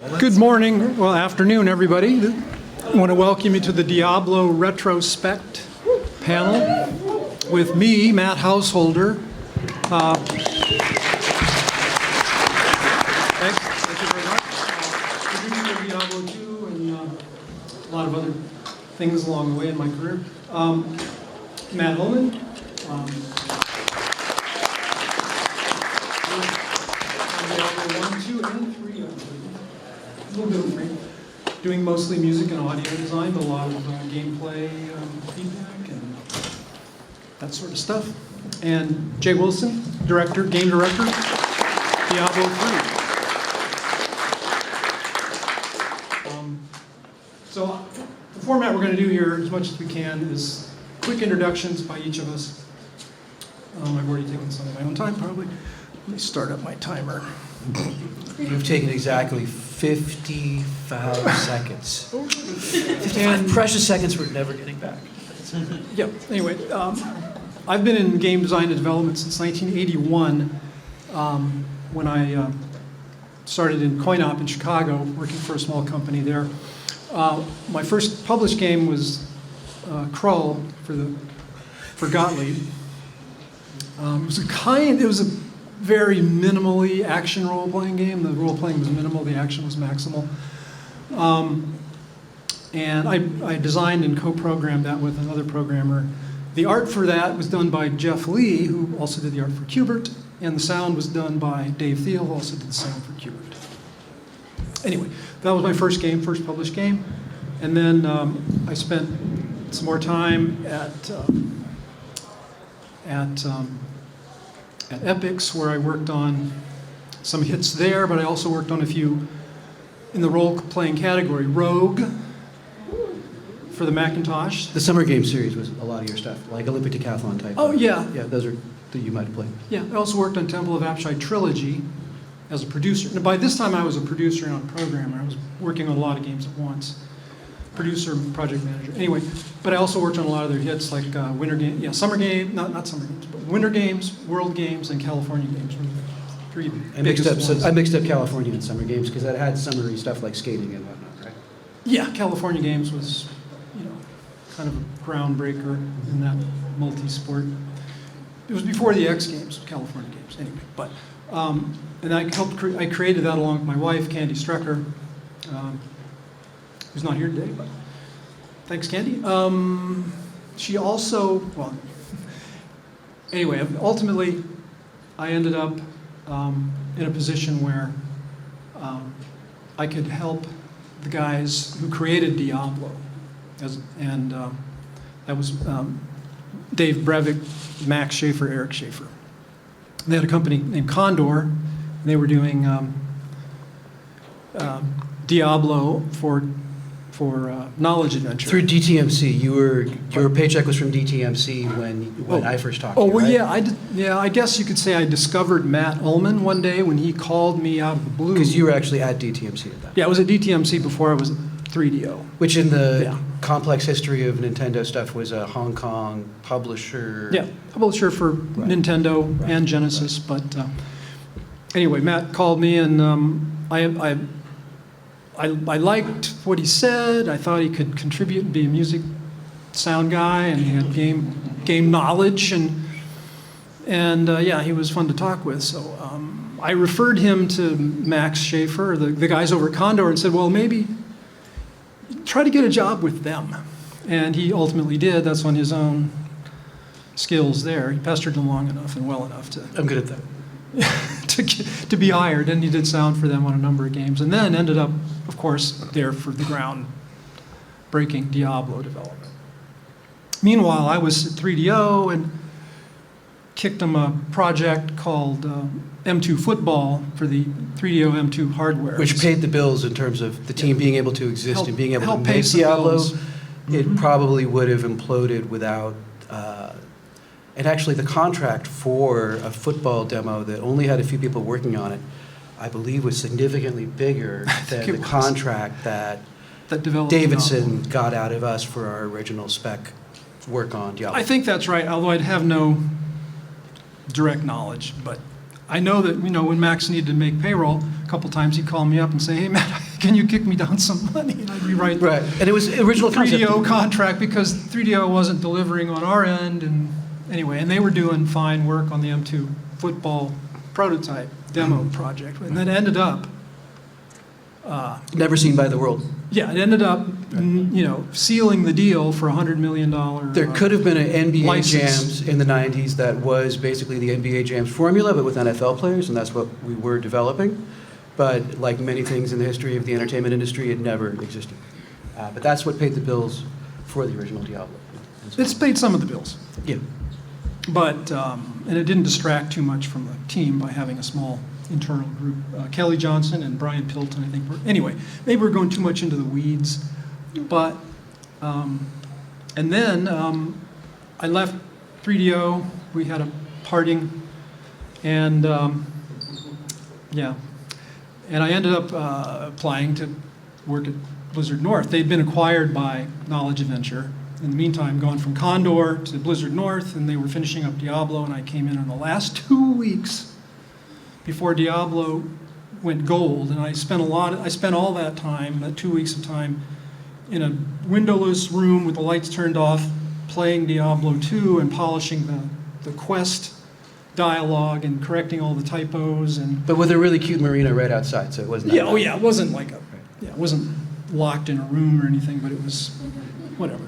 Good morning, well, afternoon, everybody. I want to welcome you to the Diablo Retrospect panel with me, Matt Householder. Thank you very much. Producer of Diablo 2 and a lot of other things along the way in my career. Matt Uelmen. Diablo 1, 2, and 3, I believe. A little bit of free. Doing mostly music and audio design, but a lot of gameplay feedback and that sort of stuff. And Jay Wilson, game director, Diablo 3. So the format we're going to do here, as much as we can, is quick introductions by each of us. I've already taken some of my own time, probably. Let me start up my timer. You've taken exactly 55 seconds. 55 precious seconds we're never getting back. Yeah, anyway, I've been in game design and development since 1981, when I started in CoinOp in Chicago, working for a small company there. My first published game was Krull for Gottlieb. It was a very minimally action role-playing game. The role-playing was minimal, the action was maximal. And I designed and co-programmed that with another programmer. The art for that was done by Jeff Lee, who also did the art for Qbert, and the sound was done by Dave Thiel, who also did the sound for Qbert. Anyway, that was my first published game. And then I spent some more time at Epix, where I worked on some hits there, but I also worked on a few in the role-playing category. Rogue for the Macintosh. The Summer Game series was a lot of your stuff, like Olympic Decathlon type. Oh, yeah. Yeah, those are that you might have played. Yeah, I also worked on Temple of Apshai Trilogy as a producer. And by this time, I was a producer and not a programmer. I was working on a lot of games at once. Producer, project manager. Anyway, but I also worked on a lot of their hits, like Winter Game, Summer Game, not Summer Games, but Winter Games, World Games, and California Games. Three biggest ones. I mixed up California and Summer Games because that had summery stuff like skating and whatnot, right? Yeah, California Games was, kind of a groundbreaker in that multi-sport. It was before the X Games, California Games, anyway. But and I created that along with my wife, Candy Strecker, who's not here today, but thanks, Candy. She also, anyway, ultimately, I ended up in a position where I could help the guys who created Diablo. That was Dave Brevik, Max Schaefer, Eric Schaefer. They had a company named Condor, and they were doing Diablo for Knowledge Adventure. Through DTMC, your paycheck was from DTMC when I first talked to you, right? Yeah, I guess you could say I discovered Matt Uelmen one day when he called me out of the blue. Because you were actually at DTMC at that. Yeah, I was at DTMC before I was at 3DO. Which in the complex history of Nintendo stuff was a Hong Kong publisher. Yeah, publisher for Nintendo and Genesis. But anyway, Matt called me, and I liked what he said. I thought he could contribute and be a music sound guy, and he had game knowledge, and he was fun to talk with. So I referred him to Max Schaefer, the guys over at Condor, and said, well, maybe try to get a job with them. And he ultimately did. That's on his own skills there. He pestered them long enough and well enough to... I'm good at that. to be hired, and he did sound for them on a number of games, and then ended up, of course, there for the ground-breaking Diablo development. Meanwhile, I was at 3DO and kicked them a project called M2 Football for the 3DO M2 hardware. Which paid the bills in terms of the team being able to exist and being able to make Diablo. It probably would have imploded without... And actually, the contract for a football demo that only had a few people working on it, I believe, was significantly bigger than the contract that Davidson got out of us for our original spec work on Diablo. I think that's right, although I'd have no direct knowledge, but I know that, when Max needed to make payroll, a couple times he'd call me up and say, hey, Matt, can you kick me down some money? And I'd rewrite Right, and it was original the concept. 3DO contract because 3DO wasn't delivering on our end. And anyway, and they were doing fine work on the M2 football prototype demo project. And then ended up, Never seen by the world. yeah, it ended up, sealing the deal for $100 million. There could have been an NBA license. Jams in the 90s that was basically the NBA Jams formula, but with NFL players, and that's what we were developing. But like many things in the history of the entertainment industry, it never existed. But that's what paid the bills for the original Diablo. It's paid some of the bills. Yeah. But, and it didn't distract too much from the team by having a small internal group. Kelly Johnson and Brian Pilton, I think. Anyway, maybe we're going too much into the weeds. But, and then I left 3DO. We had a parting. And, yeah. And I ended up applying to work at Blizzard North. They'd been acquired by Knowledge Adventure. In the meantime, gone from Condor to Blizzard North, and they were finishing up Diablo, and I came in the last 2 weeks before Diablo went gold, and I spent all that time, that 2 weeks of time, in a windowless room with the lights turned off, playing Diablo 2 and polishing the quest dialogue and correcting all the typos But with a really cute marina right outside, so it wasn't. yeah, it wasn't like it wasn't locked in a room or anything, but it was whatever.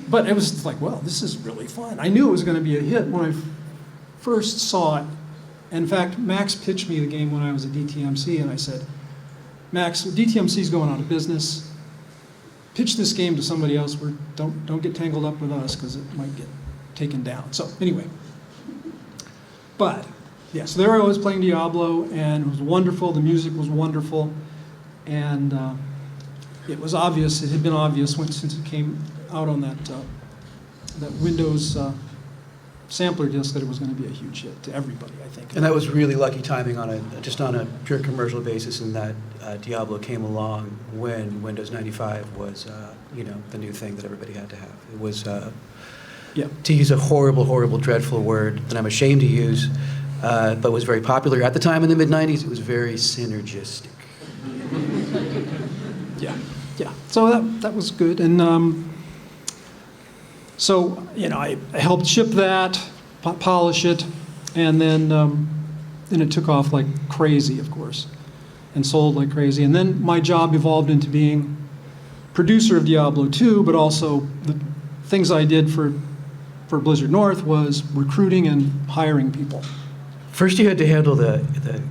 But it was like, well, this is really fun. I knew it was going to be a hit when I first saw it. In fact, Max pitched me the game when I was at DTMC, and I said, Max, DTMC's going out of business. Pitch this game to somebody else. Don't get tangled up with us because it might get taken down. So anyway, but yeah, so there I was playing Diablo, and it was wonderful. The music was wonderful, and it was obvious. It had been obvious since it came out on that Windows sampler disc that it was going to be a huge hit to everybody, I think. And that was really lucky timing on a pure commercial basis, in that Diablo came along when Windows 95 was the new thing that everybody had to have. It was to use a horrible, horrible, dreadful word that I'm ashamed to use, but was very popular at the time in the mid-90s. It was very synergistic. Yeah. So that was good, and so I helped ship that, polish it, and then it took off like crazy, of course, and sold like crazy. And then my job evolved into being producer of Diablo 2, but also the things I did for Blizzard North was recruiting and hiring people. First, you had to handle the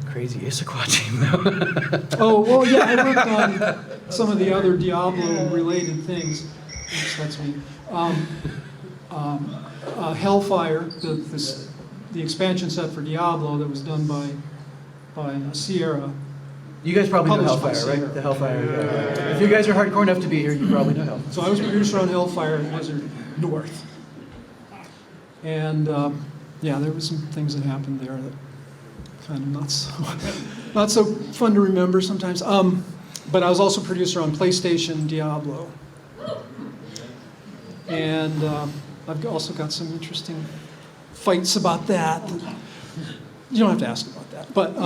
crazy Issaquah team, though. Oh, well, yeah, I worked on some of the other Diablo-related things. Oops, that's me. Hellfire, the expansion set for Diablo that was done by Sierra. You guys probably know Published by Hellfire, Sierra. right? The Hellfire. Yeah. If you guys are hardcore enough to be here, you probably know Hellfire. So I was producer on Hellfire at Blizzard North. And there were some things that happened there that kind of not so fun to remember sometimes. But I was also producer on PlayStation Diablo. And I've also got some interesting fights about that. You don't have to ask about that. But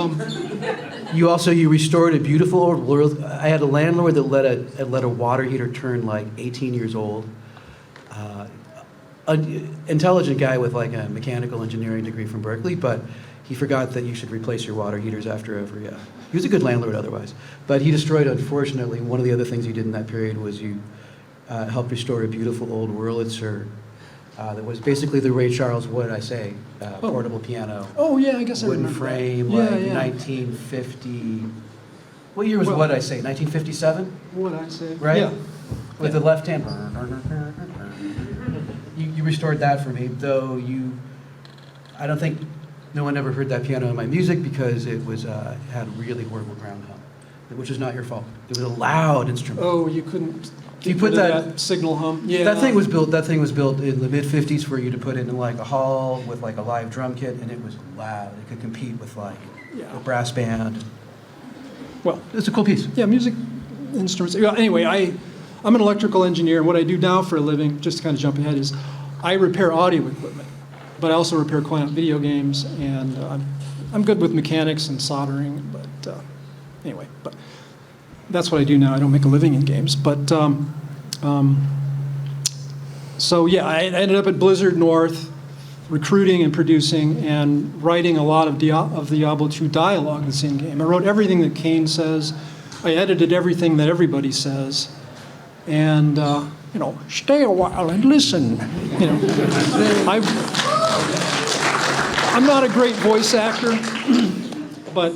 You restored a beautiful old world. I had a landlord that let a water heater turn like 18 years old. An intelligent guy with like a mechanical engineering degree from Berkeley, but he forgot that you should replace your water heaters after every. He was a good landlord otherwise, but he destroyed. Unfortunately, one of the other things you did in that period was you helped restore a beautiful old Wurlitzer that was basically the Ray Charles Wood, portable piano. oh yeah, I guess I Wooden remember. frame, Yeah, like yeah. 1950. What year was what I say? 1957, What'd I say? right? Yeah. With the left hand. You restored that for me, though I don't think no one ever heard that piano in my music because it was had really horrible ground hum, which is not your fault. It was a loud instrument. Oh, you couldn't. You put rid of that signal hum. Yeah. That thing was built in the mid '50s for you to put it in like a hall with like a live drum kit, and it was loud. It could compete with like a brass band. Well, It's a cool piece. yeah, music instruments. Yeah, anyway, I'm an electrical engineer, and what I do now for a living, just to kind of jump ahead, is I repair audio equipment. but I also repair client video games, and I'm good with mechanics and soldering, but anyway, but that's what I do now. I don't make a living in games, but so yeah, I ended up at Blizzard North, recruiting and producing and writing a lot of Diablo II dialogue that's in game. I wrote everything that Kane says. I edited everything that everybody says, and stay a while and listen. I'm not a great voice actor, but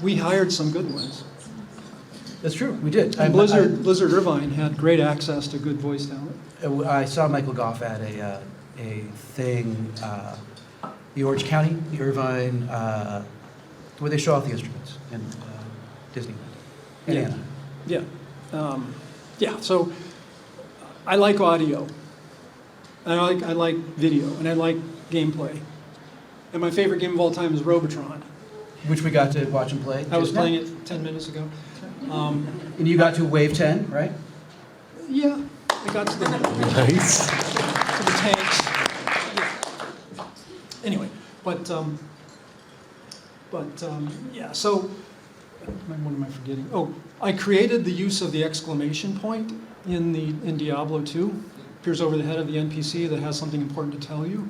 we hired some good ones. That's true, we did. And Blizzard Irvine had great access to good voice talent. I saw Michael Goff at a thing, the Orange County, the Irvine, where they show off the instruments in Disneyland. In Anaheim. Yeah. So I like audio, and I like video, and I like gameplay. And my favorite game of all time is Robotron. Which we got to watch and play. I was playing it 10 minutes ago. And you got to Wave 10, right? Yeah, I got to the Nice. to the tanks. Yeah. Anyway, but yeah. So what am I forgetting? Oh, I created the use of the exclamation point in Diablo 2. Appears over the head of the NPC that has something important to tell you.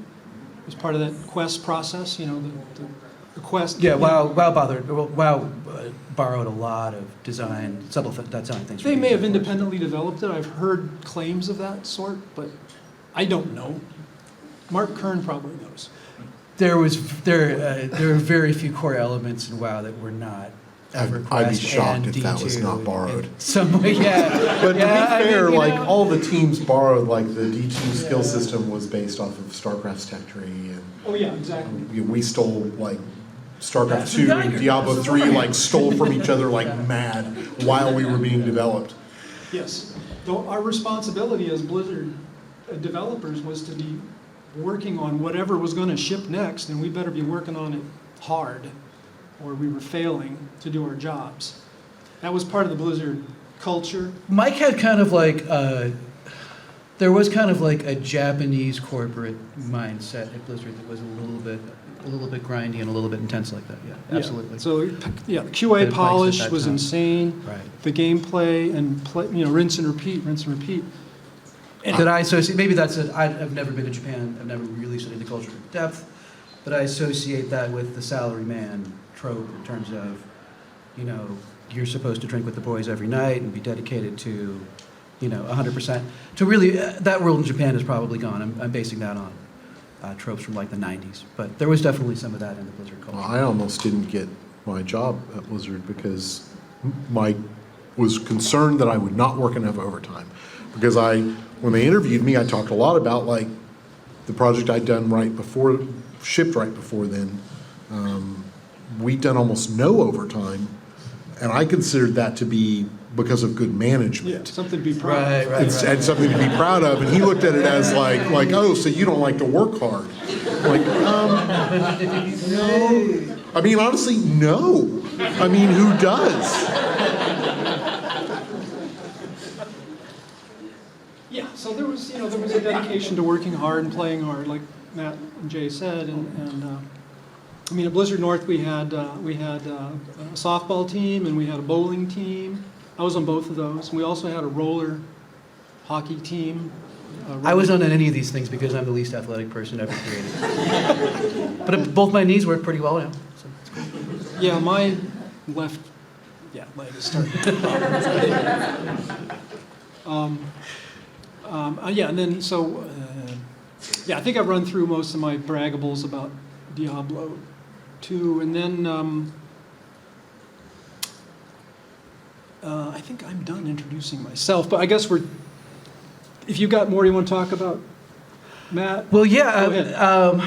As part of that quest process, the quest. Yeah, WoW borrowed a lot of subtle design things. They may have independently developed it. I've heard claims of that sort, but I don't know. Mark Kern probably knows. There are very few core elements in WoW that were not I'd be shocked if that was not borrowed. Yeah. But to be fair, all the teams borrowed, the D2 skill system was based off of StarCraft's tech tree. And oh yeah, exactly. we stole, StarCraft 2 and Diablo 3, stole from each other like mad while we were being developed. Yes. Though our responsibility as Blizzard developers was to be working on whatever was going to ship next, and we better be working on it hard, or we were failing to do our jobs. That was part of the Blizzard culture. Mike had there was a Japanese corporate mindset at Blizzard that was a little bit grindy and a little bit intense like that. Yeah, absolutely. Yeah. So yeah, the QA polish was insane. Right. The gameplay and rinse and repeat. And that I associate, maybe that's it. I've never been to Japan. I've never really studied the culture in depth, but I associate that with the salaryman trope in terms of, you're supposed to drink with the boys every night and be dedicated to, 100%. To really, that world in Japan is probably gone. I'm basing that on tropes from the 90s. But there was definitely some of that in the Blizzard culture. Well, I almost didn't get my job at Blizzard because Mike was concerned that I would not work enough overtime. Because when they interviewed me, I talked a lot about the project I'd done shipped right before then. We'd done almost no overtime, and I considered that to be because of good management. Yeah, something to be proud of. And something to be proud of. And he looked at it as oh, so you don't like to work hard. No. I mean, honestly, no. I mean, who does? Yeah, so there was a dedication to working hard and playing hard, like Matt and Jay said, and at Blizzard North we had a softball team and we had a bowling team. I was on both of those. And we also had a roller hockey team. I was not on any of these things because I'm the least athletic person ever created. But both my knees work pretty well now. So it's cool. Yeah, my left leg is starting. And then I think I've run through most of my braggables about Diablo 2, and then I think I'm done introducing myself. But I guess if you got more you want to talk about, Matt. Well, yeah.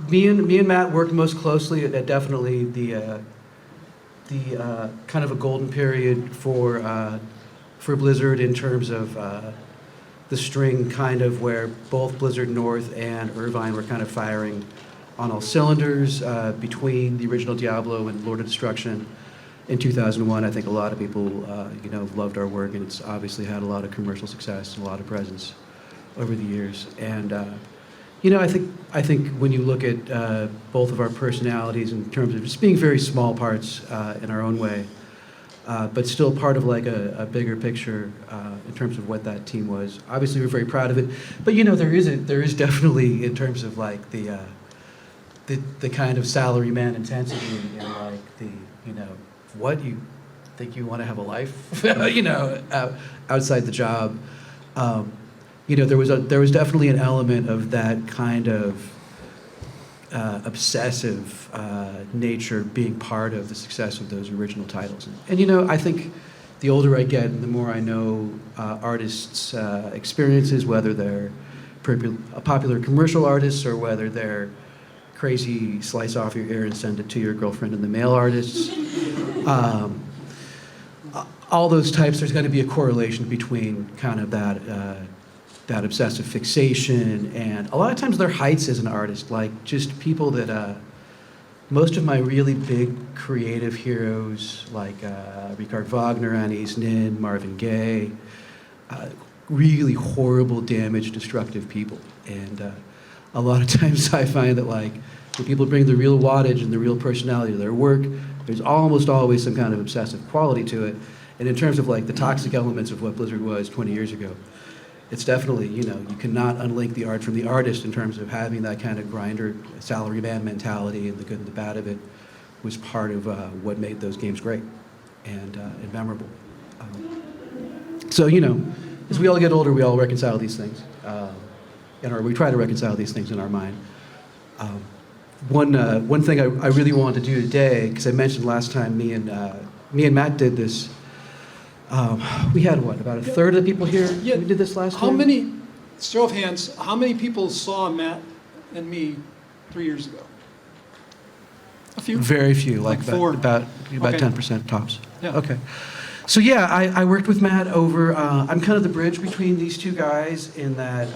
Me and Matt worked most closely at definitely the kind of a golden period for Blizzard in terms of the string kind of where both Blizzard North and Irvine were kind of firing on all cylinders between the original Diablo and Lord of Destruction in 2001. I think a lot of people loved our work, and it's obviously had a lot of commercial success and a lot of presence over the years. And I think when you look at both of our personalities in terms of just being very small parts in our own way, but still part of like a bigger picture in terms of what that team was. Obviously, we're very proud of it, but there is definitely in terms of like the kind of salaryman intensity and like what you think you want to have a life, outside the job. There was definitely an element of that kind of obsessive nature being part of the success of those original titles. And I think the older I get and the more I know artists' experiences, whether they're popular commercial artists or whether they're crazy slice off your ear and send it to your girlfriend in the mail artists, all those types, there's going to be a correlation between kind of that obsessive fixation, and a lot of times their heights as an artist, like just people that most of my really big creative heroes, like Richard Wagner, Anais Nin, Marvin Gaye, really horrible, damaged, destructive people. And a lot of times I find that like when people bring the real wattage and the real personality to their work, there's almost always some kind of obsessive quality to it. And in terms of like the toxic elements of what Blizzard was 20 years ago, it's definitely, you cannot unlink the art from the artist in terms of having that kind of grinder, salaryman mentality, and the good and the bad of it was part of what made those games great and memorable. So, as we all get older, we all reconcile these things, or we try to reconcile these things in our mind. One thing I really wanted to do today, because I mentioned last time me and Matt did this. We had about a third of the people here? Yeah. We did this last time? How many, show of hands, how many people saw Matt and me 3 years ago? A few? Very few, like four. about Okay. 10% tops. Yeah. Okay. So yeah, I worked with Matt over, I'm kind of the bridge between these two guys in that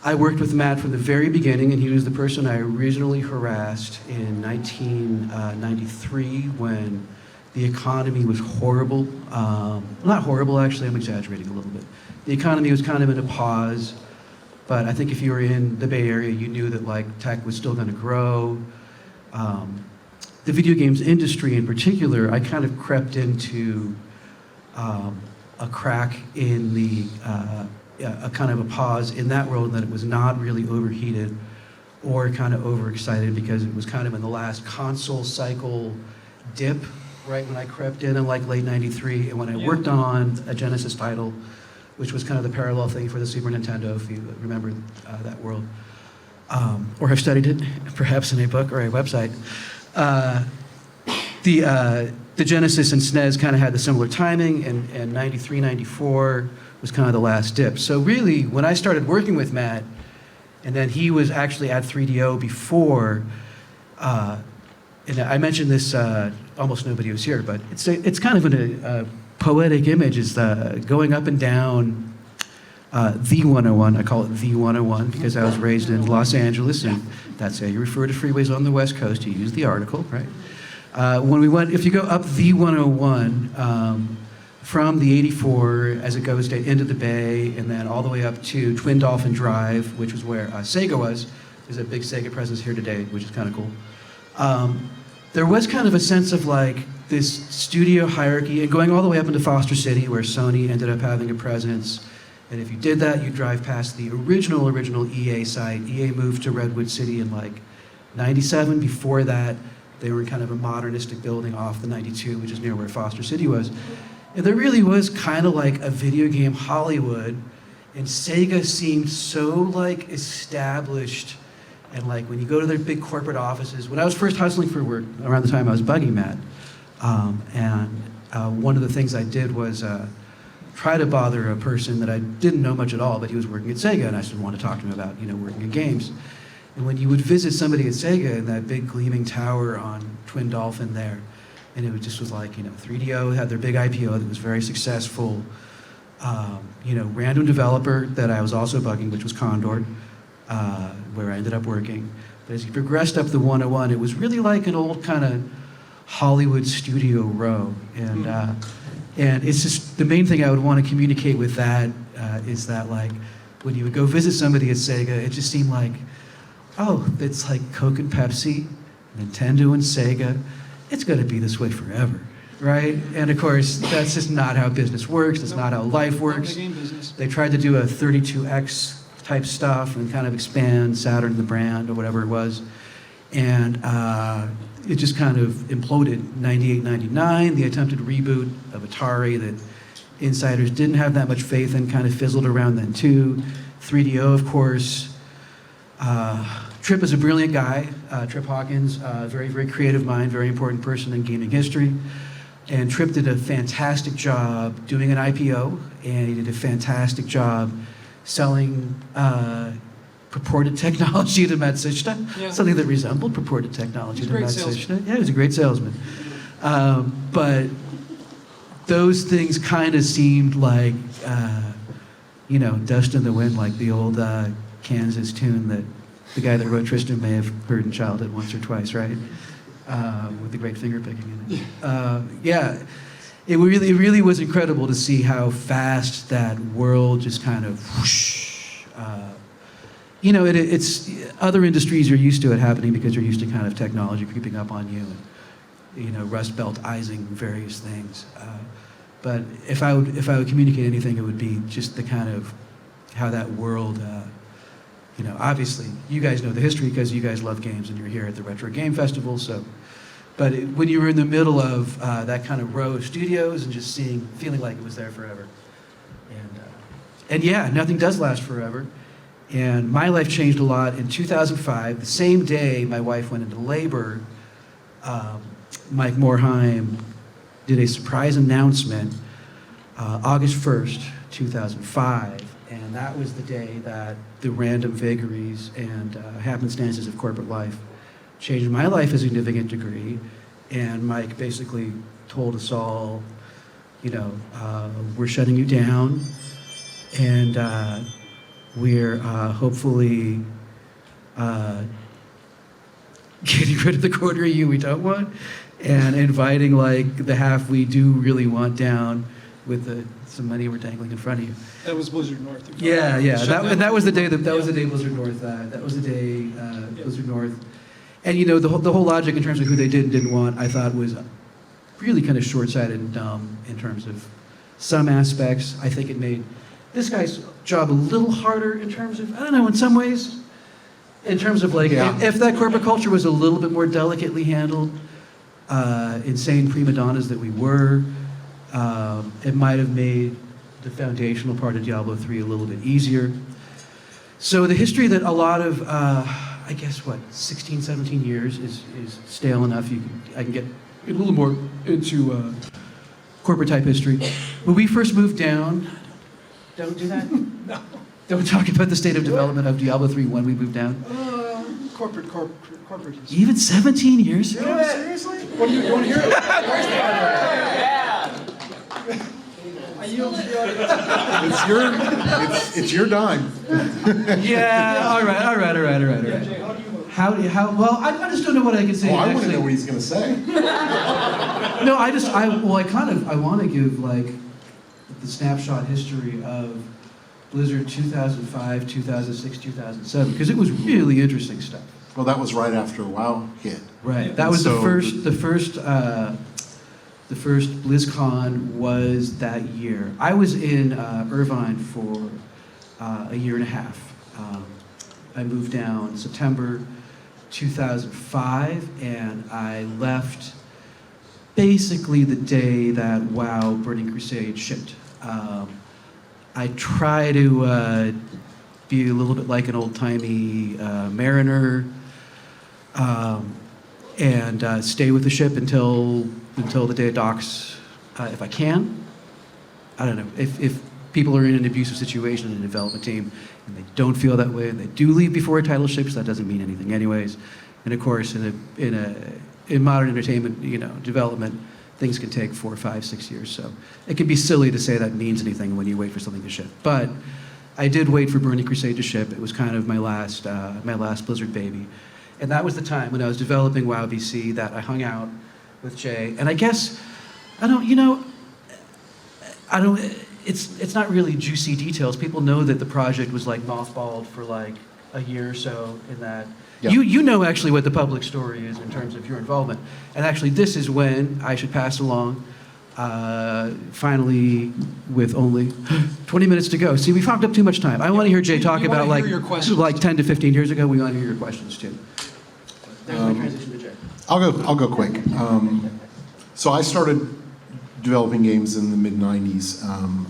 I worked with Matt from the very beginning, and he was the person I originally harassed in 1993 when the economy was horrible. Not horrible, actually, I'm exaggerating a little bit. The economy was kind of in a pause, but I think if you were in the Bay Area, you knew that like tech was still going to grow. The video games industry in particular, I kind of crept into a crack in a kind of a pause in that world, that it was not really overheated or kind of overexcited, because it was kind of in the last console cycle dip, right when I crept in like late 93, and when I worked on a Genesis title, which was kind of the parallel thing for the Super Nintendo, if you remember that world, or have studied it, perhaps in a book or a website. The Genesis and SNES kind of had the similar timing, and 93, 94 was kind of the last dip. So really, when I started working with Matt, and then he was actually at 3DO before, and I mentioned this, almost nobody was here, but it's kind of a poetic image, is going up and down the 101. I call it the 101 because I was raised in Los Angeles, and that's how you refer to freeways on the West Coast. You use the article, right? If you go up the 101, from the 84 as it goes into the Bay, and then all the way up to Twin Dolphin Drive, which was where Sega was. There's a big Sega presence here today, which is kind of cool. There was kind of a sense of like this studio hierarchy, and going all the way up into Foster City, where Sony ended up having a presence. And if you did that, you drive past the original EA site. EA moved to Redwood City in like 97. Before that, they were in kind of a modernistic building off the 92, which is near where Foster City was. And there really was kind of like a video game Hollywood, and Sega seemed so like established. And like when you go to their big corporate offices, when I was first hustling for work, around the time I was bugging Matt, one of the things I did was try to bother a person that I didn't know much at all, but he was working at Sega, and I just wanted to talk to him about working in games. And when you would visit somebody at Sega in that big gleaming tower on Twin Dolphin there, and it just was like, 3DO had their big IPO that was very successful. Random developer that I was also bugging, which was Condor, where I ended up working. But as you progressed up the 101, it was really like an old kind of Hollywood studio row. And it's just, the main thing I would want to communicate with that is that like, when you would go visit somebody at Sega, it just seemed like, oh, it's like Coke and Pepsi, Nintendo and Sega. It's going to be this way forever, right? And of course, that's just not how business works. That's not how life works. The game business. They tried to do a 32X type stuff and kind of expand Saturn, the brand, or whatever it was. And it just kind of imploded. 98, 99, the attempted reboot of Atari that insiders didn't have that much faith in, kind of fizzled around then too. 3DO, of course. Trip is a brilliant guy. Trip Hawkins, very, very creative mind, very important person in gaming history. And Trip did a fantastic job doing an IPO, and he did a fantastic job selling purported technology to Matsushita, Yeah. something that resembled purported technology He's to a great Matsushita. salesman. Yeah, he was a great salesman. But those things kind of seemed like, dust in the wind, like the old Kansas tune that the guy that wrote Tristan may have heard in childhood once or twice, right? With the great finger picking in it. Yeah, it really was incredible to see how fast that world just kind of whoosh. It's other industries are used to it happening because you're used to kind of technology creeping up on you, and Rust Belt-izing various things. But if I would communicate anything, it would be just the kind of how that world. Obviously, you guys know the history because you guys love games and you're here at the Retro Game Festival. So, but when you were in the middle of that kind of row of studios and just feeling like it was there forever, and yeah, nothing does last forever. And my life changed a lot in 2005. The same day my wife went into labor, Mike Morheim did a surprise announcement, August 1st, 2005. And that was the day that the random vagaries and happenstances of corporate life changed my life a significant degree. And Mike basically told us all, we're shutting you down, and we're hopefully getting rid of the quarter of you we don't want, and inviting like the half we do really want down with some money we're dangling in front of you. That was Blizzard North. Yeah. Shut That was the day down. that was the day Blizzard North. That was the day Blizzard North. And the whole logic in terms of who they did and didn't want, I thought was really kind of short-sighted and dumb in terms of some aspects. I think it made this guy's job a little harder in terms of, I don't know, in some ways, in terms of like, if that corporate culture was a little bit more delicately handled, insane prima donnas that we were, it might have made the foundational part of Diablo III a little bit easier. So the history that a lot of, 16, 17 years is stale enough. I can get a little more into corporate type history. When we first moved down, don't do that? No. Don't talk about the state of development of Diablo III when we moved down. Corporate history. Even 17 years ago? Yeah, seriously? What do you want to hear? I yield to the audience. It's your dime. Yeah, all right. Well, I just don't know what I can say. I want to know what he's going to say. No, I want to give like the snapshot history of Blizzard 2005, 2006, 2007, because it was really interesting stuff. Well, that was right after WoW hit. Right. That was the first BlizzCon was that year. I was in Irvine for a year and a half. I moved down September 2005, and I left basically the day that WoW Burning Crusade shipped. I try to be a little bit like an old-timey mariner, and stay with the ship until the day it docks, if I can. I don't know. If people are in an abusive situation in a development team and they don't feel that way and they do leave before a title ships, that doesn't mean anything anyways. And of course, in modern entertainment, development, things can take 4, 5, 6 years. So it can be silly to say that means anything when you wait for something to ship. But I did wait for Burning Crusade to ship. It was kind of my last Blizzard baby. And that was the time when I was developing WoW BC that I hung out with Jay. And I guess, it's not really juicy details. People know that the project was like mothballed for like a year or so in that. Yeah. You know actually what the public story is in terms of your involvement. And actually this is when I should pass along, finally, with only 20 minutes to go. See, we've hogged up too much time. I want to hear Jay talk We wanna about hear your questions. like 10 to 15 years ago. We want to hear your questions too. There's my transition to Jay. I'll go quick. So I started developing games in the mid-90s.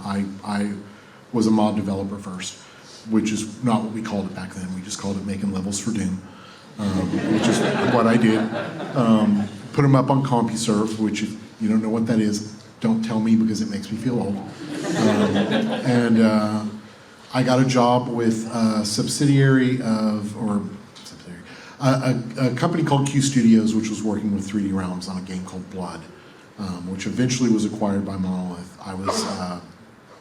I was a mod developer first, which is not what we called it back then. We just called it making levels for Doom, which is what I did. Put them up on CompuServe, which if you don't know what that is, don't tell me because it makes me feel old. I got a job with a subsidiary of, a company called Q Studios, which was working with 3D Realms on a game called Blood, which eventually was acquired by Monolith. I was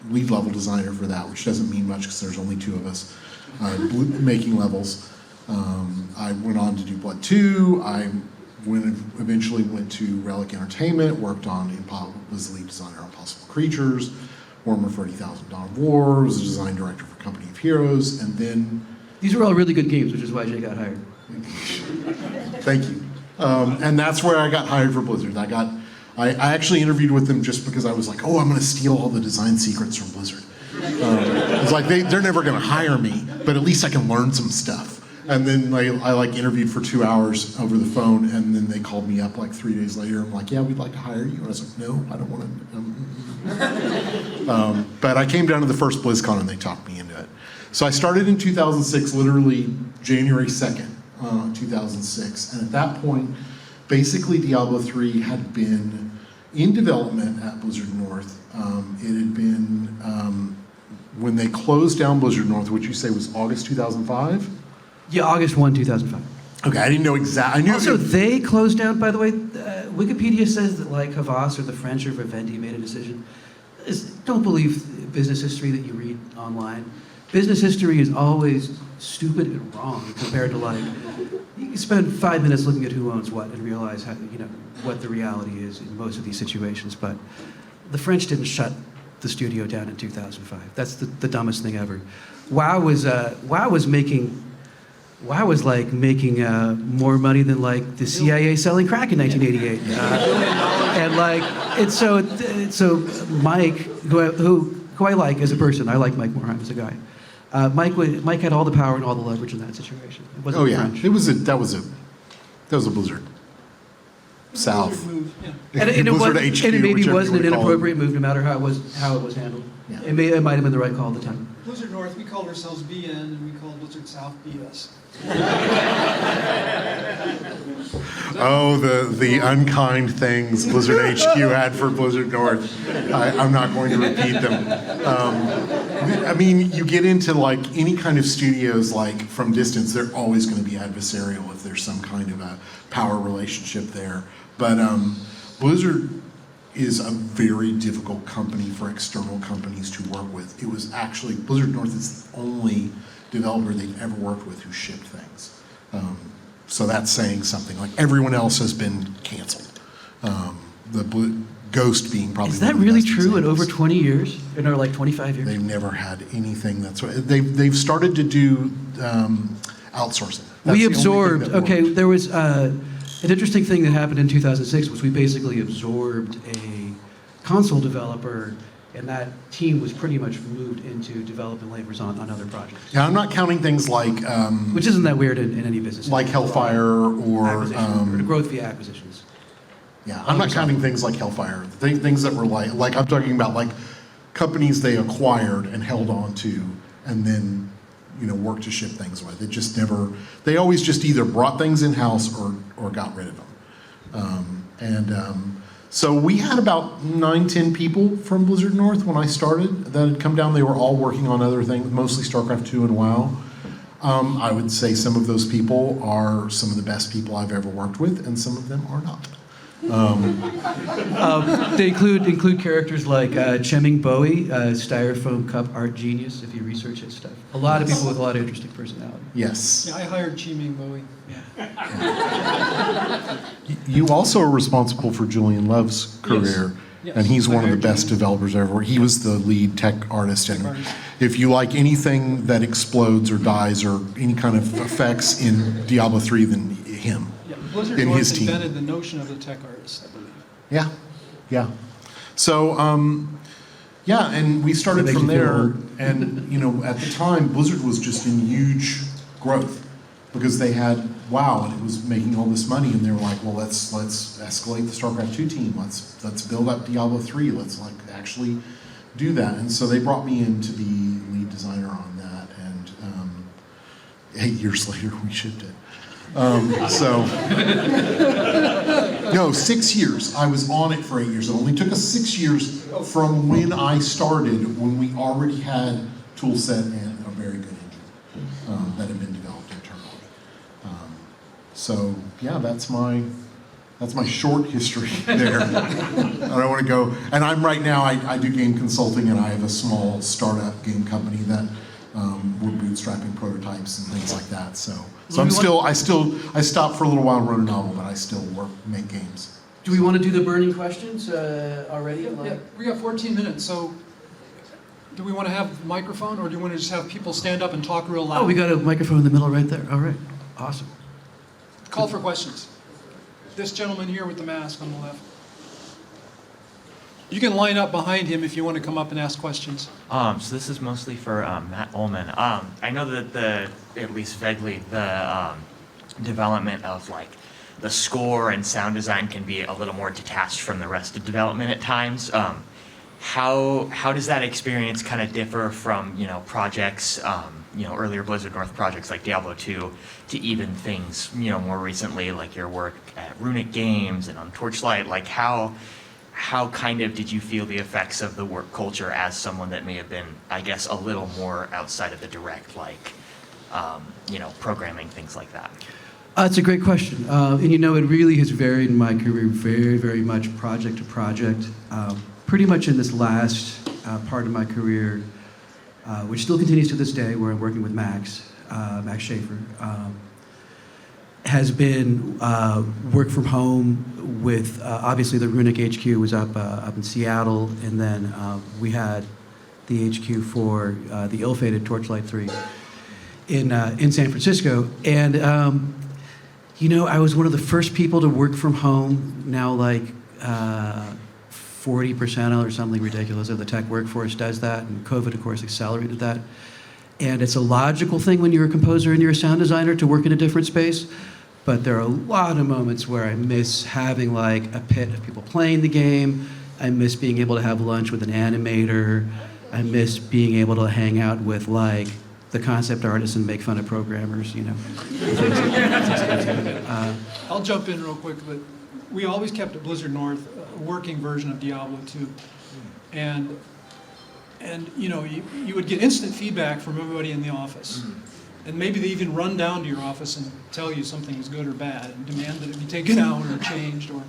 lead level designer for that, which doesn't mean much because there's only 2 of us making levels. I went on to do Blood 2. Eventually went to Relic Entertainment, worked on, was the lead designer on Impossible Creatures, Warhammer 40,000 Dawn of War, was a design director for Company of Heroes, and then... These were all really good games, which is why Jay got hired. Thank you. And that's where I got hired for Blizzard. I actually interviewed with them just because I was like, oh, I'm going to steal all the design secrets from Blizzard. It's like, they're never going to hire me, but at least I can learn some stuff. And then I interviewed for 2 hours over the phone, and then they called me up like 3 days later. I'm like, yeah, we'd like to hire you. And I was like, no, I don't want to. But I came down to the first BlizzCon, and they talked me into it. So I started in 2006, literally January 2nd, 2006. And at that point, basically Diablo III had been in development at Blizzard North. It had been, when they closed down Blizzard North, which you say was August 2005? Yeah, August 1, 2005. Okay, I didn't know exactly. I knew Also, they closed down, by the way, Wikipedia says that like Havas or the French or Vivendi made a decision. Don't believe business history that you read online. Business history is always stupid and wrong compared to like, you can spend 5 minutes looking at who owns what and realize how, what the reality is in most of these situations. But the French didn't shut the studio down in 2005. That's the dumbest thing ever. WoW was making more money than like the CIA selling crack in 1988. And like, it's so Mike, who I like as a person, I like Mike Morheim as a guy. Mike had all the power and all the leverage in that situation. It wasn't French. That was a Blizzard South. And it maybe wasn't an inappropriate move, no matter how it was handled. Yeah. It might have been the right call at the time. Blizzard North, we called ourselves BN, and we called Blizzard South BS. Oh, the unkind things Blizzard HQ had for Blizzard North. I'm not going to repeat them. I mean, you get into like any kind of studios, like from distance, they're always going to be adversarial if there's some kind of a power relationship there. But Blizzard is a very difficult company for external companies to work with. It was actually, Blizzard North is the only developer they've ever worked with who shipped things. So that's saying something. Like everyone else has been canceled. Ghost being probably Is that really true in over 20 years? Or like 25 years? They've never had anything that's what they've started to do outsourcing. That's We the only thing absorbed, that okay, worked. there was an interesting thing that happened in 2006 was we basically absorbed a console developer, and that team was pretty much moved into development labors on other projects. Yeah, I'm not counting things like Which isn't that weird in any business. like Hellfire or Acquisition, or growth via acquisitions. yeah, I'm not counting things like Hellfire. Things that were like I'm talking about like companies they acquired and held on to, and then worked to ship things with. It just never. They always just either brought things in house or got rid of them. So we had about 9-10 people from Blizzard North when I started that had come down. They were all working on other things, mostly StarCraft 2 and WoW. I would say some of those people are some of the best people I've ever worked with, and some of them are not. They include characters like Chemming Bowie, styrofoam cup art genius, if you research his stuff. A lot of people with a lot of interesting personality. Yes. Yeah, I hired Chi-Ming Bowie. You also are responsible for Julian Love's career. Yes, And he's I one of the hired best James. developers ever. He was the lead tech artist. Tech And artist. if you like anything that explodes or dies or any kind of effects in Diablo 3, then him. Yeah, Blizzard in his North team. invented the notion of the tech artist, I believe. Yeah, yeah. So, yeah, and we started That makes from you feel there. old. And, you know, at the time, Blizzard was just in huge growth because they had WoW and it was making all this money. And they were like, well, let's escalate the StarCraft 2 team. Let's build up Diablo 3. Let's like actually do that. And so they brought me in to be lead designer on that. And 8 years later, we shipped it. No, 6 years. I was on it for 8 years. It only took us 6 years from when I started, when we already had tool set and a very good engine that had been developed internally. So yeah, that's my short history there. I don't want to go, and I'm right now, I do game consulting and I have a small startup game company that we're bootstrapping prototypes and things like that. So I stopped for a little while and wrote a novel, but I still make games. Do we want to do the burning questions already? Yeah, we got 14 minutes, so do we want to have a microphone, or do you want to just have people stand up and talk real loud? Oh, we got a microphone in the middle right there. All right, awesome. Call for questions. This gentleman here with the mask on the left. You can line up behind him if you want to come up and ask questions. So this is mostly for Matt Uelmen. I know that at least vaguely, the development of like the score and sound design can be a little more detached from the rest of development at times. How does that experience kind of differ from, you know, projects, earlier Blizzard North projects like Diablo II, to even things, you know, more recently like your work at Runic Games and on Torchlight? Like how kind of did you feel the effects of the work culture as someone that may have been, I guess, a little more outside of the direct, like, programming, things like that? That's a great question. And you know, it really has varied in my career very, very much project to project. Pretty much in this last part of my career, which still continues to this day, where I'm working with Max Schaefer, has been work from home with, obviously the Runic HQ was up in Seattle, and then we had the HQ for the ill-fated Torchlight 3 in San Francisco. And, I was one of the first people to work from home. Now, like 40% or something ridiculous of the tech workforce does that, and COVID, of course, accelerated that. And it's a logical thing when you're a composer and you're a sound designer to work in a different space. But there are a lot of moments where I miss having like a pit of people playing the game. I miss being able to have lunch with an animator. I miss being able to hang out with like the concept artists and make fun of programmers, I'll jump in real quick, but we always kept at Blizzard North a working version of Diablo II. And you would get instant feedback from everybody in the office. And maybe they even run down to your office and tell you something is good or bad and demand that it be taken out or changed or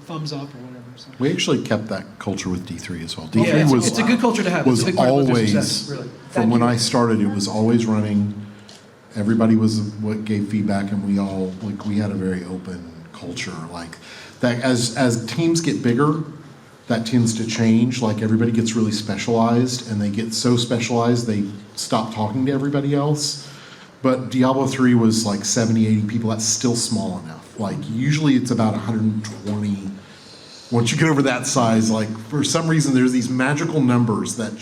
thumbs up or whatever. So. We actually kept that culture with D3 as well. D3 Yeah, was it's a good culture to have. It's a was big part of Blizzard's always, success, really. from when I started, it was always running. Everybody was what gave feedback, and we had a very open culture. Like that, as teams get bigger, that tends to change. Like everybody gets really specialized, and they get so specialized they stop talking to everybody else. But Diablo 3 was like 70, 80 people. That's still small enough. Like usually it's about 120. Once you get over that size, like for some reason there's these magical numbers that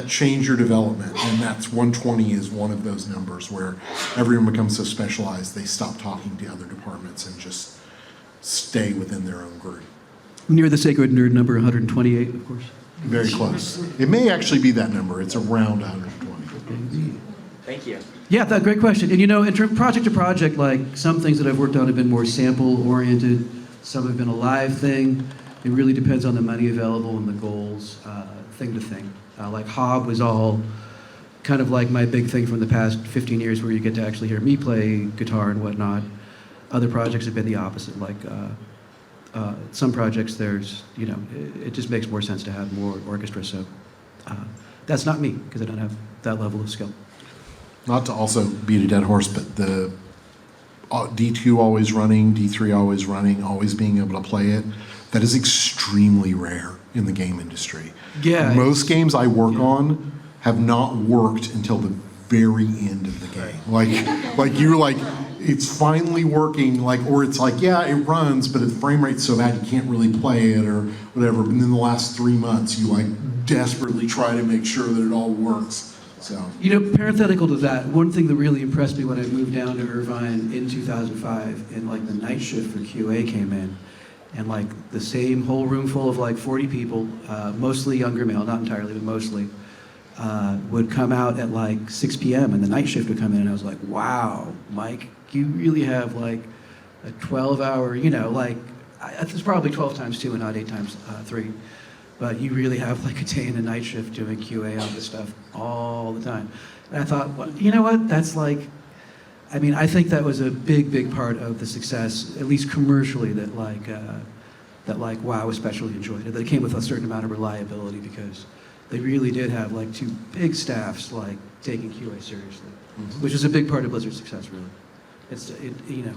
change your development, and that's 120 is one of those numbers where everyone becomes so specialized they stop talking to other departments and just stay within their own group. Near the sacred nerd number 128, of course. Very close. It may actually be that number. It's around 120. Thank you. Yeah, that's a great question. And in project to project, like some things that I've worked on have been more sample-oriented. Some have been a live thing. It really depends on the money available and the goals, thing to thing. Like Hob was all kind of like my big thing from the past 15 years, where you get to actually hear me play guitar and whatnot. Other projects have been the opposite. Like some projects, there's, it just makes more sense to have more orchestra. So that's not me, because I don't have that level of skill. Not to also beat a dead horse, but the D2 always running, D3 always running, always being able to play it, that is extremely extremely rare in the game industry. Yeah, Most games I work on have not worked until the very end of the game. Like you're like, it's finally working, like, or it's like, yeah, it runs, but the frame rate's so bad you can't really play it or whatever. And then the last 3 months, you like desperately try to make sure that it all works. So. You know, parenthetical to that, one thing that really impressed me when I moved down to Irvine in 2005, and like the night shift for QA came in, and like the same whole room full of like 40 people, mostly younger male, not entirely, but mostly, would come out at like 6 p.m. and the night shift would come in, and I was like, wow, Mike, you really have like a 12-hour, you know, like, it's probably 12 times 2 and not 8 times 3. But you really have like a day and a night shift doing QA on this stuff all the time. And I thought, well, you know what? That's like, I mean, I think that was a big, big part of the success, at least commercially, that WoW especially enjoyed it. That it came with a certain amount of reliability because they really did have like 2 big staffs like taking QA seriously, which is a big part of Blizzard's success, really. You know,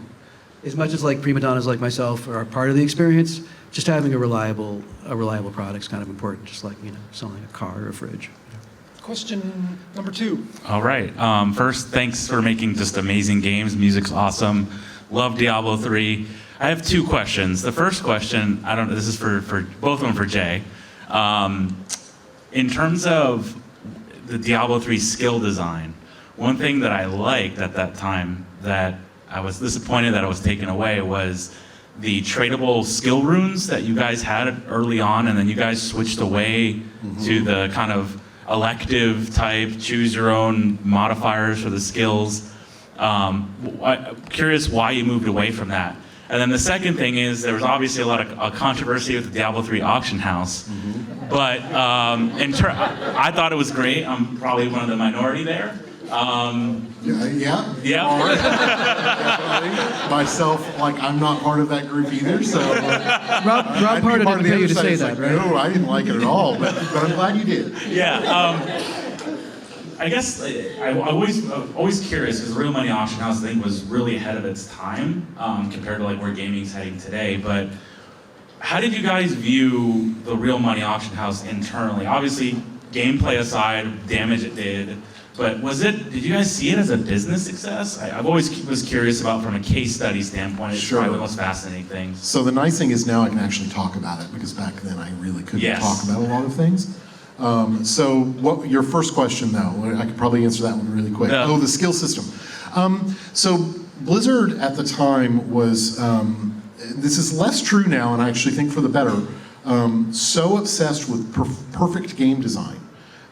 as much as like prima donnas like myself are part of the experience, just having a reliable product is kind of important, just like, you know, selling a car or a fridge. Question number 2. All right. First, thanks for making just amazing games. Music's awesome. Love Diablo 3. I have 2 questions. The first question, I don't know, this is for both of them for Jay. In terms of the Diablo 3 skill design, one thing that I liked at that time that I was disappointed that it was taken away was the tradable skill runes that you guys had early on, and then you guys switched away to the kind of elective type, choose your own modifiers for the skills. I'm curious why you moved away from that. And then the second thing is there was obviously a lot of controversy with the Diablo 3 auction house, but I thought it was great. I'm probably one of the minority there. Yeah. Myself, like, I'm not part of that group either, so. Rob Parda didn't pay you to say that, right? No, I didn't like it at all, but I'm glad you did. Yeah. I guess I'm always curious because Real Money Auction House, I think, was really ahead of its time compared to like where gaming's heading today. But how did you guys view the Real Money Auction House internally? Obviously, gameplay aside, damage it did. But did you guys see it as a business success? I've always was curious about from a case study standpoint. It's probably the most fascinating thing. So the nice thing is now I can actually talk about it because back then I really couldn't talk about a lot of things. So what your first question though, I could probably answer that one really quick. Yeah. Oh, the skill system. So Blizzard at the time was, this is less true now and I actually think for the better, so obsessed with perfect game design.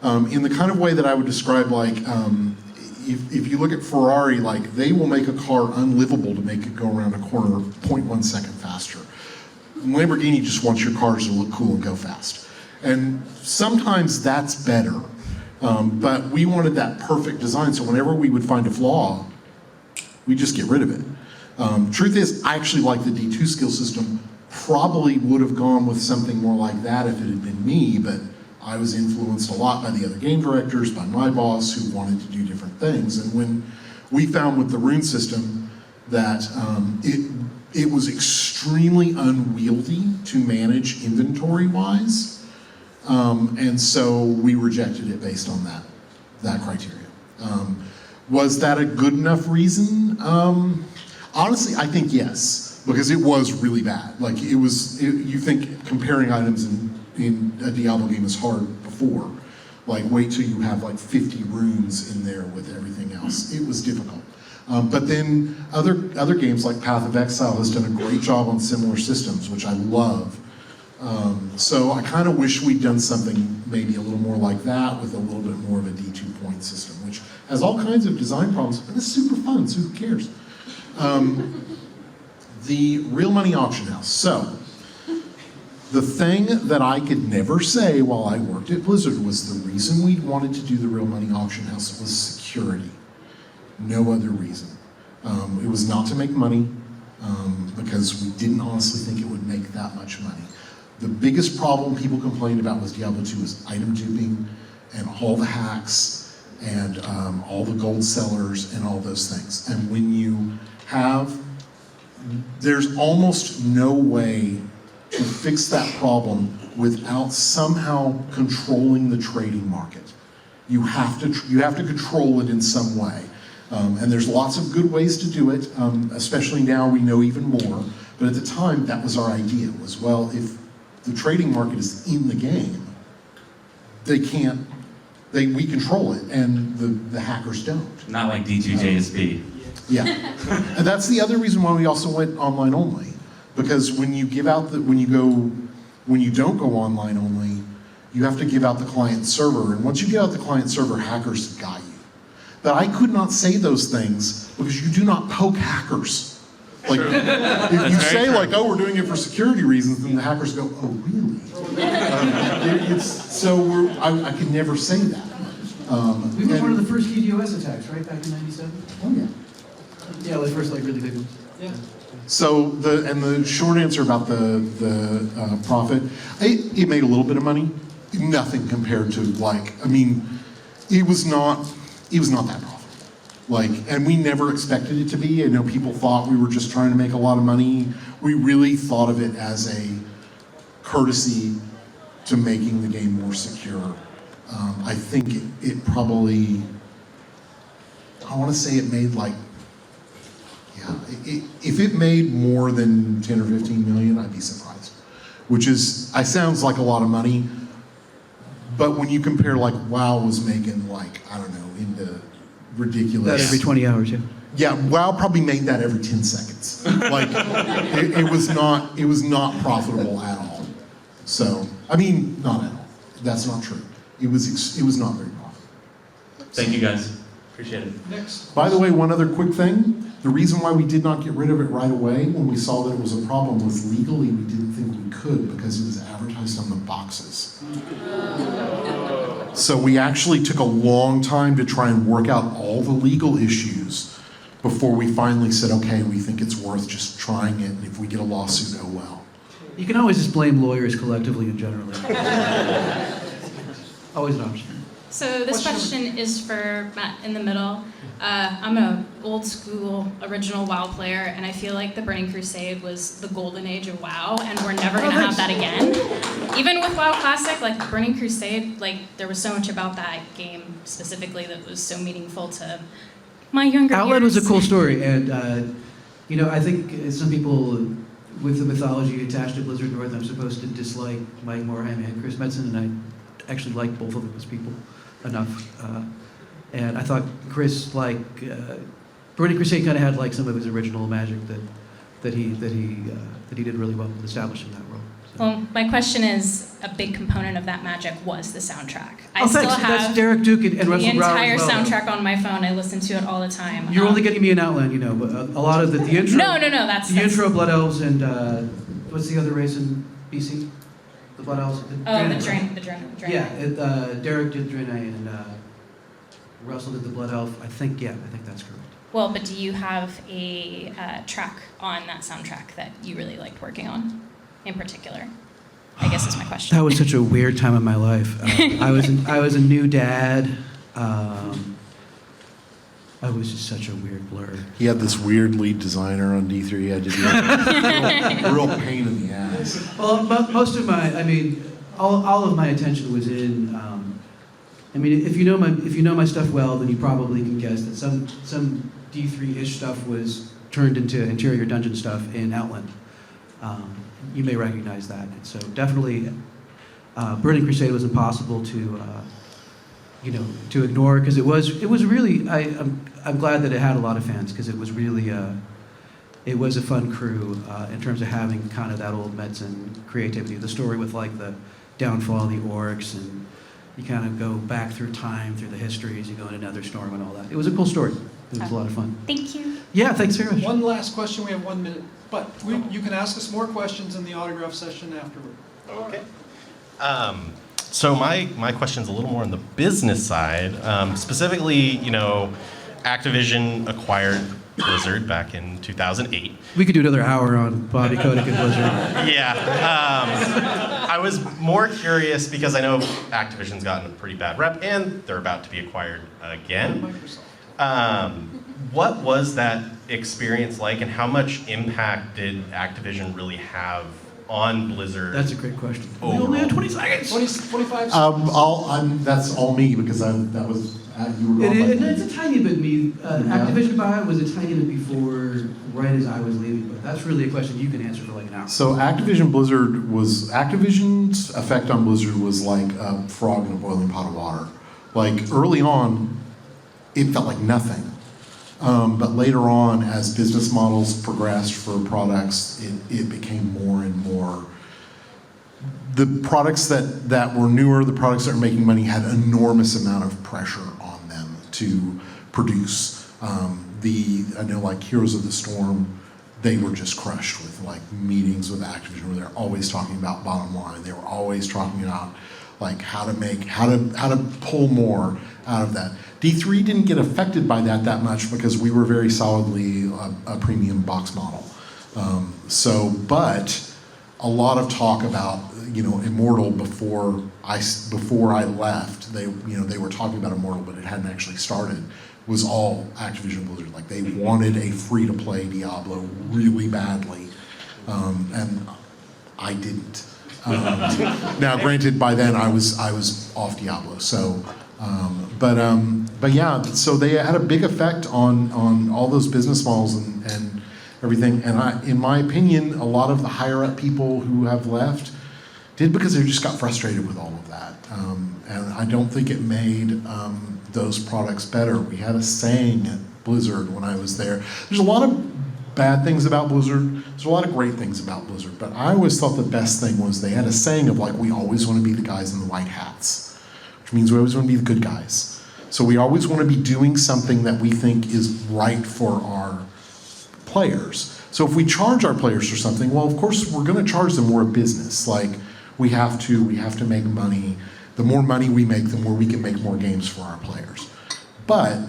In the kind of way that I would describe, like, if you look at Ferrari, like, they will make a car unlivable to make it go around a corner 0.1 second faster. Lamborghini just wants your cars to look cool and go fast. And sometimes that's better, but we wanted that perfect design, so whenever we would find a flaw, we just get rid of it. Truth is, I actually like the D2 skill system. Probably would have gone with something more like that if it had been me, but I was influenced a lot by the other game directors, by my boss, who wanted to do different things. And when we found with the rune system that it was extremely unwieldy to manage inventory-wise, and so we rejected it based on that criteria. Was that a good enough reason? Honestly, I think yes, because it was really bad. Like you think comparing items in a Diablo game is hard before. Like wait till you have like 50 runes in there with everything else. It was difficult. But then other games like Path of Exile has done a great job on similar systems, which I love. So I kind of wish we'd done something maybe a little more like that with a little bit more of a D2 point system, which has all kinds of design problems, but it's super fun, so who cares? The Real Money Auction House. So, the thing that I could never say while I worked at Blizzard was the reason we wanted to do the Real Money Auction House was security. No other reason. It was not to make money, because we didn't honestly think it would make that much money. The biggest problem people complained about with Diablo 2 was item duping and all the hacks and all the gold sellers and all those things. And when you have, there's almost no way to fix that problem without somehow controlling the trading market. You have to control it in some way. And there's lots of good ways to do it, especially now we know even more. But at the time, that was our idea, was, well, if the trading market is in the game, we control it, and the hackers don't. Not like D2JSP. Yeah, and that's the other reason why we also went online only, because when you don't go online only, you have to give out the client server, and once you give out the client server, hackers got you. But I could not say those things because you do not poke hackers. Like, if you say like, oh, we're doing it for security reasons, then the hackers go, oh, really? I could never say that. We were one of the first DDoS attacks, right, back in '97? Oh, yeah. Yeah, the first like really big ones. Yeah. So the short answer about the profit, it made a little bit of money, nothing compared to it was not that profitable. And we never expected it to be. I know people thought we were just trying to make a lot of money. We really thought of it as a courtesy to making the game more secure. I think it probably, I want to say it made if it made more than 10 or 15 million, I'd be surprised. Sounds like a lot of money, but when you compare WoW was making into ridiculous. That every 20 hours, yeah. Yeah, WoW probably made that every 10 seconds. It was not profitable at all. So, not at all. That's not true. It was not very profitable. Thank you guys. Appreciate it. Next. By the way, one other quick thing. The reason why we did not get rid of it right away when we saw that it was a problem was legally we didn't think we could because it was advertised on the boxes. So we actually took a long time to try and work out all the legal issues before we finally said, okay, we think it's worth just trying it, and if we get a lawsuit, oh well. You can always just blame lawyers collectively and generally. Always an option. So this question is for Matt in the middle. I'm an old school original WoW player, and I feel like the Burning Crusade was the golden age of WoW, and we're never gonna have that again. Even with WoW Classic, Burning Crusade, there was so much about that game specifically that was so meaningful to my younger Outland years. was a cool story, and I think some people with the mythology attached to Blizzard North, I'm supposed to dislike Mike Morhaime and Chris Metzen, and I actually like both of them as people enough. And I thought Chris, Burning Crusade kind of had some of his original magic that he did really well with establishing that world. So. Well, my question is, a big component of that magic was the soundtrack. I thanks. still have That's Derek Duke and the Russell Brower entire as well. soundtrack on my phone. I listen to it all the time. You're only getting me in Outland, but a lot of the intro. No, that's intro, Blood Elves, and what's the other race in BC? The Blood Elves. the Draenei. Yeah, Derek did Draenei, and Russell did the Blood Elf. I think that's correct. Well, but do you have a track on that soundtrack that you really liked working on, in particular? I guess is my question. That was such a weird time in my life. I was a new dad. I was just such a weird blur. He had this weird lead designer on D3. He had to do a real pain in the ass. Well, most of all of my attention was in. If you know my stuff well, then you probably can guess that some D3-ish stuff was turned into interior dungeon stuff in Outland. You may recognize that. And so definitely, Burning Crusade was impossible to ignore because it was really. I'm glad that it had a lot of fans because it was really it was a fun crew in terms of having kind of that old Metzen creativity. The story with the downfall of the orcs, and you kind of go back through time, through the histories, you go into Netherstorm and all that. It was a cool story. It was a lot of fun. Thank you. Yeah, thanks very much. One last question. We have 1 minute, but you can ask us more questions in the autograph session afterward. Okay. So my question's a little more on the business side. Specifically, Activision acquired Blizzard back in 2008. We could do another hour on Bobby Kotick and Blizzard. Yeah. I was more curious because I know Activision's gotten a pretty bad rep, and they're about to be acquired again. What was that experience like, and how much impact did Activision really have on Blizzard? That's a great question. We Overall. only have 20 seconds. 25 that's all me because that was you were It on is, my- it's a tiny bit me. Activision buyout was a tiny bit before, right as I was leaving, but that's really a question you can answer for like an hour. So Activision's effect on Blizzard was like a frog in a boiling pot of water. Like early on, it felt like nothing. But later on, as business models progressed for products, it became more and more. The products that were newer, the products that were making money had enormous amount of pressure on them to produce. I know like Heroes of the Storm, they were just crushed with like meetings with Activision where they're always talking about bottom line. They were always talking about like how to pull more out of that. D3 didn't get affected by that much because we were very solidly a premium box model. But a lot of talk about Immortal before I left. They were talking about Immortal, but it hadn't actually started. Was all Activision Blizzard. Like they wanted a free-to-play Diablo really badly, and I didn't. Now, granted, by then I was off Diablo. So, but yeah. So they had a big effect on all those business models and everything. And in my opinion, a lot of the higher up people who have left did because they just got frustrated with all of that. And I don't think it made those products better. We had a saying at Blizzard when I was there. There's a lot of bad things about Blizzard. There's a lot of great things about Blizzard. But I always thought the best thing was they had a saying of like, we always want to be the guys in the white hats, which means we always want to be the good guys. So we always want to be doing something that we think is right for our players. So if we charge our players for something, well, of course, we're going to charge them. We're a business. Like, we have to make money. The more money we make, the more we can make more games for our players. But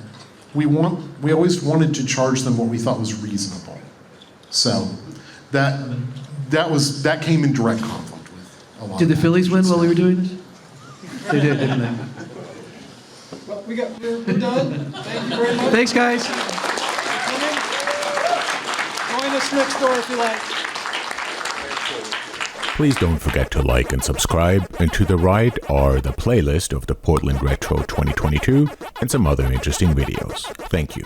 we always wanted to charge them what we thought was reasonable. So that came in direct conflict with a lot. Did the of Phillies win while we were doing this? They did, didn't they? Well, we're done. Thank you very much. Thanks, guys. Join us next door if you like. Please don't forget to like and subscribe, and to the right are the playlist of the Portland Retro 2022 and some other interesting videos. Thank you.